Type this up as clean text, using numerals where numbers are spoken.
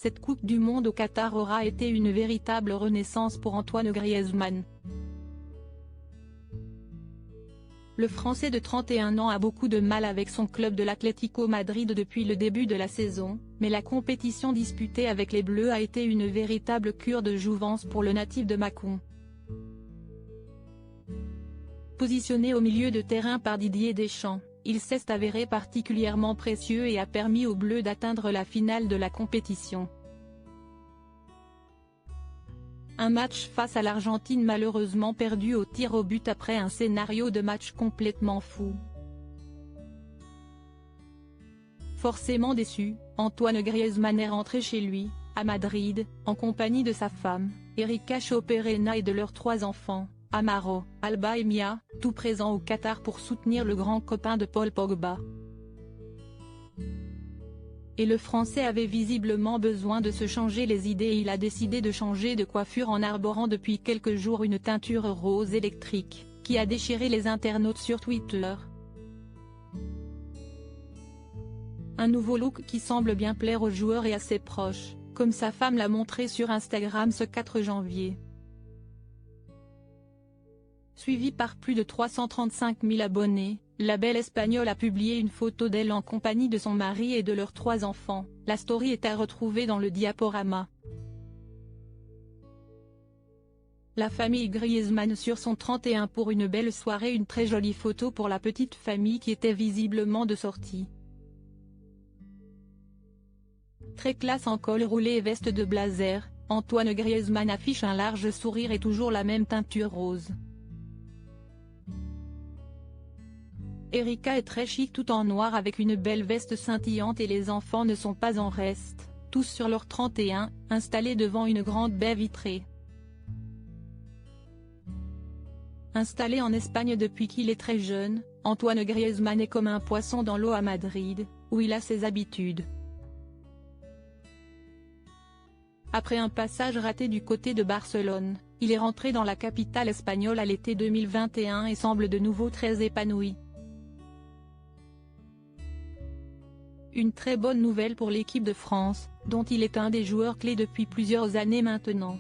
Cette Coupe du Monde au Qatar aura été une véritable renaissance pour Antoine Griezmann. Le Français de 31 ans a beaucoup de mal avec son club de l'Atlético Madrid depuis le début de la saison, mais la compétition disputée avec les Bleus a été une véritable cure de jouvence pour le natif de Mâcon. Positionné au milieu de terrain par Didier Deschamps, il s'est avéré particulièrement précieux et a permis aux Bleus d'atteindre la finale de la compétition. Un match face à l'Argentine malheureusement perdu au tir au but après un scénario de match complètement fou. Forcément déçu, Antoine Griezmann est rentré chez lui, à Madrid, en compagnie de sa femme, Erika Choperena et de leurs 3 enfants, Amaro, Alba et Mia, tout présents au Qatar pour soutenir le grand copain de Paul Pogba. Et le Français avait visiblement besoin de se changer les idées et il a décidé de changer de coiffure en arborant depuis quelques jours une teinture rose électrique, qui a déchiré les internautes sur Twitter. Un nouveau look qui semble bien plaire aux joueurs et à ses proches, comme sa femme l'a montré sur Instagram ce 4 janvier. Suivie par plus de 335 000 abonnés, la belle Espagnole a publié une photo d'elle en compagnie de son mari et de leurs 3 enfants. La story est à retrouver dans le diaporama. La famille Griezmann sur son 31 pour une belle soirée, une très jolie photo pour la petite famille qui était visiblement de sortie. Très classe en col roulé et veste de blazer, Antoine Griezmann affiche un large sourire et toujours la même teinture rose. Erika est très chic tout en noir avec une belle veste scintillante et les enfants ne sont pas en reste, tous sur leur 31, installés devant une grande baie vitrée. Installé en Espagne depuis qu'il est très jeune, Antoine Griezmann est comme un poisson dans l'eau à Madrid, où il a ses habitudes. Après un passage raté du côté de Barcelone, il est rentré dans la capitale espagnole à l'été 2021 et semble de nouveau très épanoui. Une très bonne nouvelle pour l'équipe de France, dont il est un des joueurs clés depuis plusieurs années maintenant.